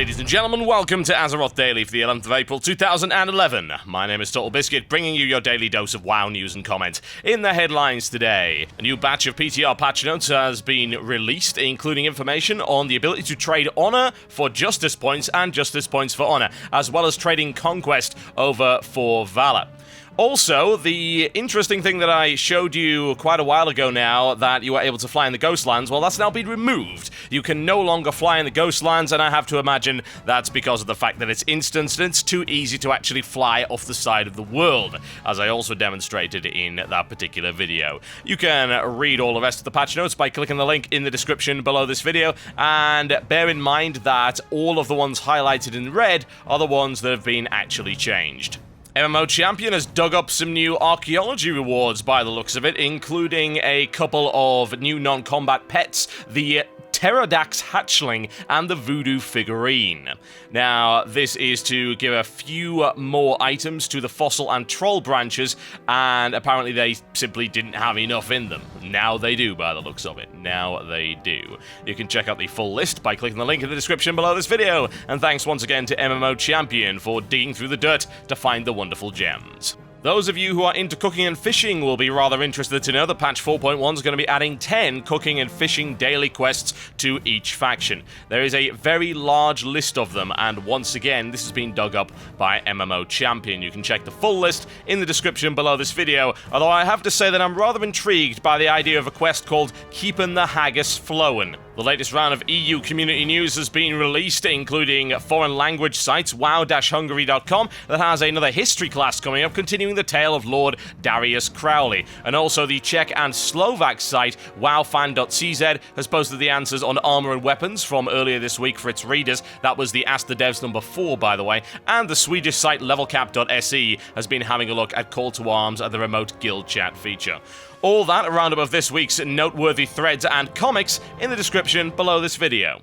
ladies and gentlemen, welcome to Azeroth Daily for the 11th of April 2011. My name is TotalBiscuit, bringing you your daily dose of WoW news and comment. In the headlines today, a new batch of PTR patch notes has been released, including information on the ability to trade honor for justice points and justice points for honor, as well as trading conquest over for valor. Also, the interesting thing that I showed you quite a while ago now, that you were able to fly in the ghostlands, well, that's now been removed. You can no longer fly in the ghostlands, and I have to imagine that's because of the fact that it's instanced and it's too easy to actually fly off the side of the world, as I also demonstrated in that particular video. You can read all the rest of the patch notes by clicking the link in the description below this video, and bear in mind that all of the ones highlighted in red are the ones that have been actually changed. MMO Champion has dug up some new archaeology rewards by the looks of it, including a couple of new non-combat pets, the Pterrordax hatchling and the voodoo figurine. Now, this is to give a few more items to the fossil and troll branches, and apparently they simply didn't have enough in them. Now they do, by the looks of it. Now they do. You can check out the full list by clicking the link in the description below this video, and thanks once again to MMO Champion for digging through the dirt to find the wonderful gems. Those of you who are into cooking and fishing will be rather interested to know that patch 4.1 is going to be adding 10 cooking and fishing daily quests to each faction. There is a very large list of them, and once again, this has been dug up by MMO Champion. You can check the full list in the description below this video, although I have to say that I'm rather intrigued by the idea of a quest called Keepin' the Haggis Flowin'. The latest round of EU community news has been released, including foreign language sites wow-hungary.com that has another history class coming up, continuing the tale of Lord Darius Crowley. And also the Czech and Slovak site wowfan.cz has posted the answers on armor and weapons from earlier this week for its readers. That was the Ask the Devs number 4, by the way. And the Swedish site levelcap.se has been having a look at Call to Arms and the remote guild chat feature. All that around about this week's noteworthy threads and comics in the description below this video.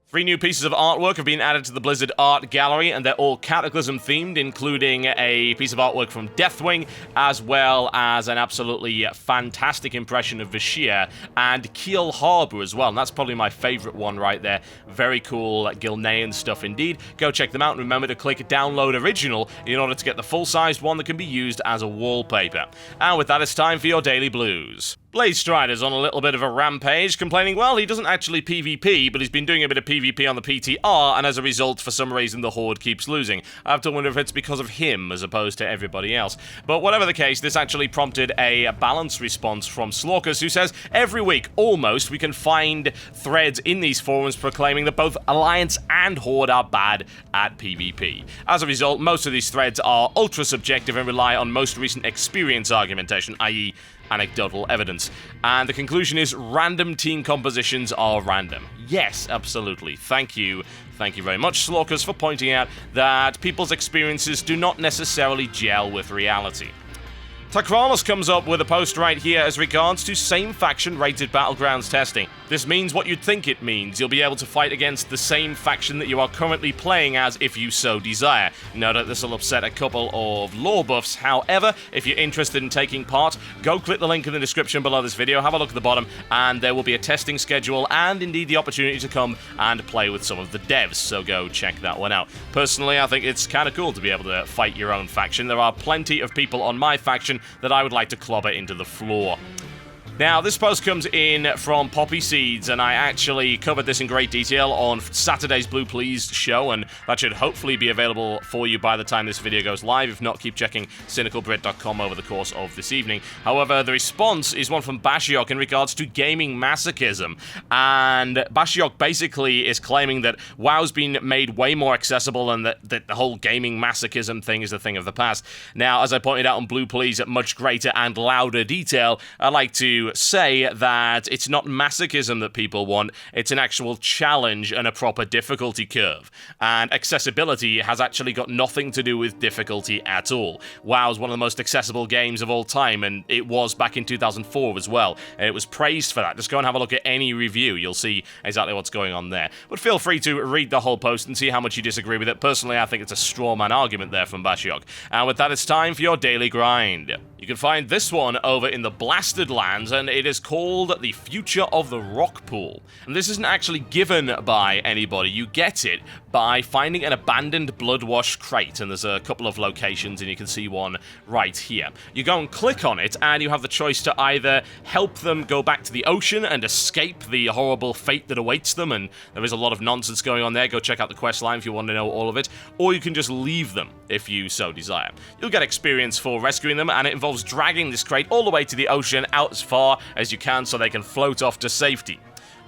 3 new pieces of artwork have been added to the Blizzard art gallery, and they're all Cataclysm themed, including a piece of artwork from Deathwing, as well as an absolutely fantastic impression of Bashiok and Kiel Harbor as well, and that's probably my favorite one right there. Very cool Gilnean stuff indeed. Go check them out, and remember to click Download Original in order to get the full-sized one that can be used as a wallpaper. And with that, it's time for your Daily Blues. Blade Strider's on a little bit of a rampage, complaining, well, he doesn't actually PvP, but he's been doing a bit of PvP on the PTR, and as a result, for some reason, the Horde keeps losing. I have to wonder if it's because of him, as opposed to everybody else. But whatever the case, this actually prompted a balance response from Slorkuz, who says, every week, almost, we can find threads in these forums proclaiming that both Alliance and Horde are bad at PvP. As a result, most of these threads are ultra-subjective and rely on most recent experience argumentation, i.e., anecdotal evidence. And the conclusion is random team compositions are random. Yes, absolutely. Thank you. Thank you very much, Slorkuz, for pointing out that people's experiences do not necessarily gel with reality. Takralos comes up with a post right here as regards to same faction rated battlegrounds testing. This means what you'd think it means. You'll be able to fight against the same faction that you are currently playing as if you so desire. No doubt this will upset a couple of lore buffs. However, if you're interested in taking part, go click the link in the description below this video, have a look at the bottom, and there will be a testing schedule and indeed the opportunity to come and play with some of the devs, so go check that one out. Personally, I think it's kind of cool to be able to fight your own faction. There are plenty of people on my faction that I would like to clobber into the floor. Now, this post comes in from Poppy Seeds, and I actually covered this in great detail on Saturday's Blue Please show, and that should hopefully be available for you by the time this video goes live. If not, keep checking cynicalbrit.com over the course of this evening. However, the response is one from Bashiok in regards to gaming masochism, and Bashiok basically is claiming that WoW's been made way more accessible and that the whole gaming masochism thing is a thing of the past. Now, as I pointed out on Blue Please at much greater and louder detail, I'd like to say that it's not masochism that people want, it's an actual challenge and a proper difficulty curve. And accessibility has actually got nothing to do with difficulty at all. WoW is one of the most accessible games of all time, and it was back in 2004 as well. And it was praised for that. Just go and have a look at any review, you'll see exactly what's going on there. But feel free to read the whole post and see how much you disagree with it. Personally, I think it's a straw man argument there from Bashiok. And with that, it's time for your daily grind. You can find this one over in the Blasted Lands, and it is called The Future of the Rock Pool. And this isn't actually given by anybody. You get it by finding an abandoned Bloodwash crate, and there's a couple of locations, and you can see one right here. You go and click on it, and you have the choice to either help them go back to the ocean and escape the horrible fate that awaits them, and there is a lot of nonsense going on there. Go check out the quest line if you want to know all of it, or you can just leave them if you so desire. You'll get experience for rescuing them, and it involves dragging this crate all the way to the ocean out as far as you can so they can float off to safety.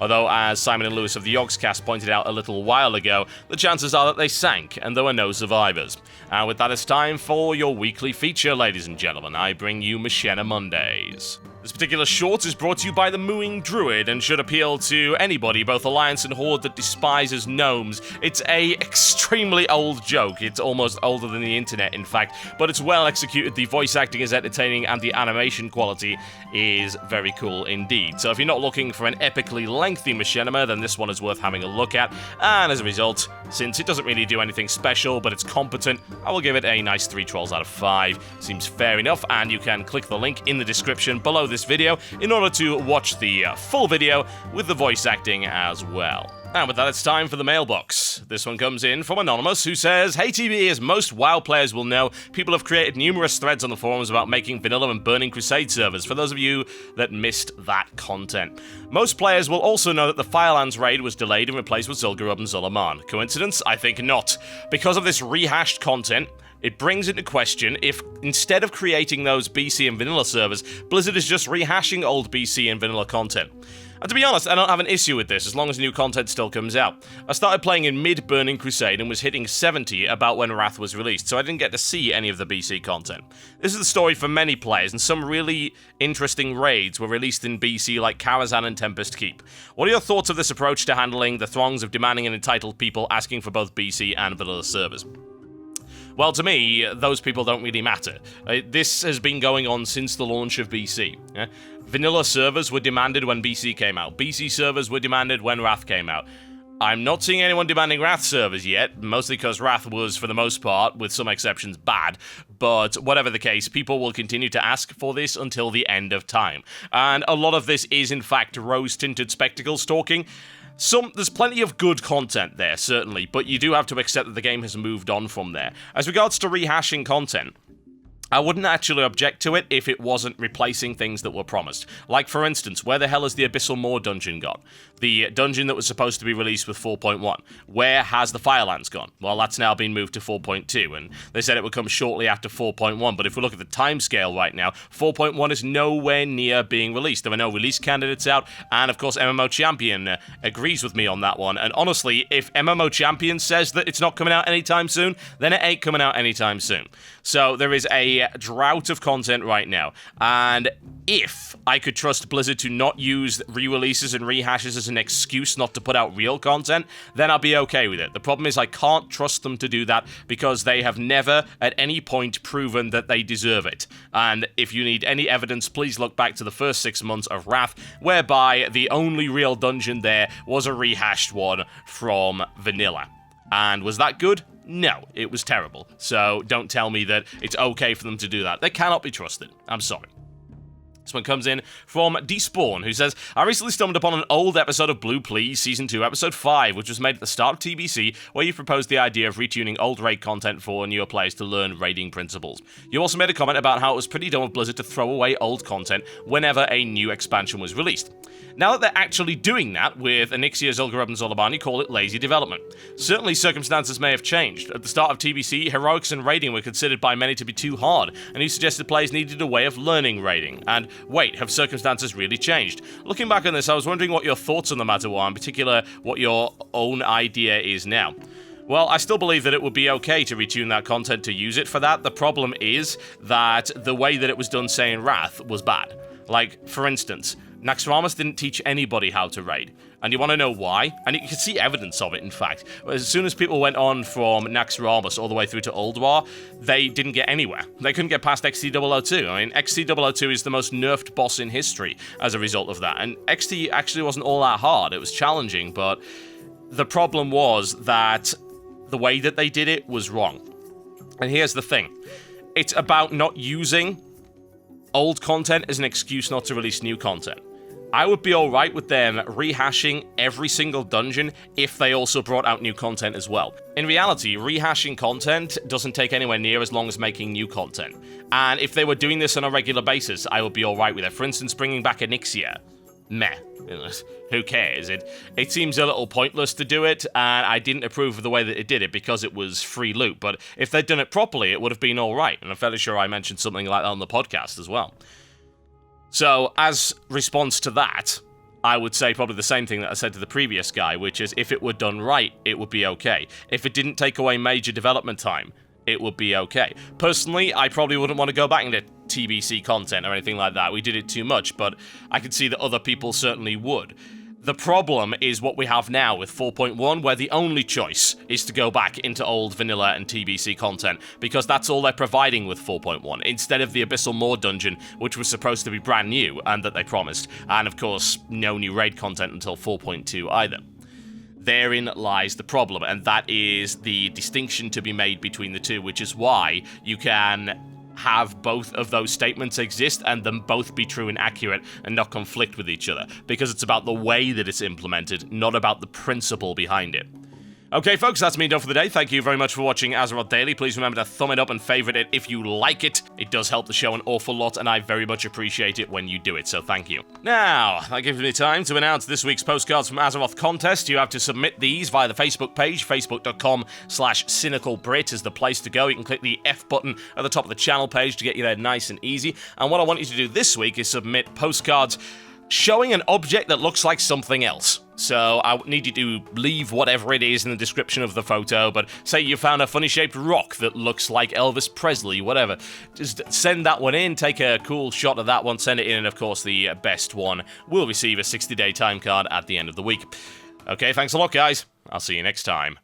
Although, as Simon and Lewis of the Yogscast pointed out a little while ago, the chances are that they sank and there were no survivors. And with that, it's time for your weekly feature, ladies and gentlemen. I bring you Machinimondays. This particular short is brought to you by the Mooing Druid and should appeal to anybody, both Alliance and Horde, that despises gnomes. It's a extremely old joke. It's almost older than the internet, in fact, but it's well executed. The voice acting is entertaining and the animation quality is very cool indeed. So if you're not looking for an epically lengthy machinima, then this one is worth having a look at. And as a result, since it doesn't really do anything special, but it's competent, I will give it a nice 3 trolls out of 5. Seems fair enough, and you can click the link in the description below this video in order to watch the full video with the voice acting as well. And with that, it's time for the mailbox. This one comes in from Anonymous, who says, "Hey TB, as most WoW players will know, people have created numerous threads on the forums about making vanilla and Burning Crusade servers, for those of you that missed that content. Most players will also know that the Firelands raid was delayed and replaced with Zul'Gurub and Zul'Aman. Coincidence? I think not. Because of this rehashed content, it brings into question if, instead of creating those BC and vanilla servers, Blizzard is just rehashing old BC and vanilla content. And to be honest, I don't have an issue with this, as long as new content still comes out. I started playing in mid-Burning Crusade and was hitting 70 about when Wrath was released, so I didn't get to see any of the BC content. This is the story for many players, and some really interesting raids were released in BC like Karazhan and Tempest Keep. What are your thoughts of this approach to handling the throngs of demanding and entitled people asking for both BC and vanilla servers?" Well, to me, those people don't really matter. This has been going on since the launch of BC. Vanilla servers were demanded when BC came out. BC servers were demanded when Wrath came out. I'm not seeing anyone demanding Wrath servers yet, mostly because Wrath was, for the most part, with some exceptions, bad. But whatever the case, people will continue to ask for this until the end of time. And a lot of this is, in fact, rose-tinted spectacle stalking. There's plenty of good content there, certainly, but you do have to accept that the game has moved on from there. As regards to rehashing content, I wouldn't actually object to it if it wasn't replacing things that were promised. Like, for instance, where the hell has the Abyssal Moor dungeon gone? The dungeon that was supposed to be released with 4.1. Where has the Firelands gone? Well, that's now been moved to 4.2, and they said it would come shortly after 4.1, but if we look at the timescale right now, 4.1 is nowhere near being released. There are no release candidates out, and of course MMO Champion agrees with me on that one, and honestly, if MMO Champion says that it's not coming out anytime soon, then it ain't coming out anytime soon. So there is a drought of content right now, and if I could trust Blizzard to not use re-releases and rehashes as an excuse not to put out real content, then I'll be okay with it. The problem is I can't trust them to do that because they have never at any point proven that they deserve it. And if you need any evidence, please look back to the first 6 months of Wrath, whereby the only real dungeon there was a rehashed one from vanilla. And was that good? No, it was terrible. So don't tell me that it's okay for them to do that. They cannot be trusted. I'm sorry. This one comes in from Despawn, who says, "I recently stumbled upon an old episode of Blue Please, Season 2, Episode 5, which was made at the start of TBC, where you proposed the idea of retuning old raid content for newer players to learn raiding principles. You also made a comment about how it was pretty dumb of Blizzard to throw away old content whenever a new expansion was released. Now that they're actually doing that with Onyxia, Zul'Gurub, and Zul'Aman, you call it lazy development. Certainly circumstances may have changed. At the start of TBC, heroics and raiding were considered by many to be too hard, and you suggested players needed a way of learning raiding. And wait, have circumstances really changed? Looking back on this, I was wondering what your thoughts on the matter were, in particular what your own idea is now." Well, I still believe that it would be okay to retune that content to use it for that. The problem is that the way that it was done, say, in Wrath, was bad. Like, for instance, Naxxramas didn't teach anybody how to raid. And you want to know why? And you can see evidence of it, in fact. As soon as people went on from Naxxramas all the way through to Ulduar, they didn't get anywhere. They couldn't get past XT002. I mean, XT002 is the most nerfed boss in history as a result of that. And XT actually wasn't all that hard. It was challenging, but the problem was that the way that they did it was wrong. And here's the thing. It's about not using old content is an excuse not to release new content. I would be alright with them rehashing every single dungeon if they also brought out new content as well. In reality, rehashing content doesn't take anywhere near as long as making new content. And if they were doing this on a regular basis, I would be alright with it. For instance, bringing back Onyxia. Meh. Who cares? It seems a little pointless to do it, and I didn't approve of the way that it did it because it was free loot. But if they'd done it properly, it would have been alright. And I'm fairly sure I mentioned something like that on the podcast as well. So, as response to that, I would say probably the same thing that I said to the previous guy, which is if it were done right, it would be okay. If it didn't take away major development time, it would be okay. Personally, I probably wouldn't want to go back into TBC content or anything like that. We did it too much, but I could see that other people certainly would. The problem is what we have now with 4.1, where the only choice is to go back into old vanilla and TBC content, because that's all they're providing with 4.1, instead of the Abyssal Moor dungeon, which was supposed to be brand new, and that they promised, and of course, no new raid content until 4.2 either. Therein lies the problem, and that is the distinction to be made between the two, which is why you can have both of those statements exist and them both be true and accurate and not conflict with each other, because it's about the way that it's implemented, not about the principle behind it. Okay, folks, that's me done for the day. Thank you very much for watching Azeroth Daily. Please remember to thumb it up and favorite it if you like it. It does help the show an awful lot, and I very much appreciate it when you do it, so thank you. Now, that gives me time to announce this week's postcards from Azeroth contest. You have to submit these via the Facebook page. Facebook.com/cynicalbrit is the place to go. You can click the F button at the top of the channel page to get you there nice and easy. And what I want you to do this week is submit postcards showing an object that looks like something else. So I need you to leave whatever it is in the description of the photo, but say you found a funny-shaped rock that looks like Elvis Presley, whatever. Just send that one in, take a cool shot of that one, send it in, and of course the best one will receive a 60-day time card at the end of the week. Okay, thanks a lot, guys. I'll see you next time.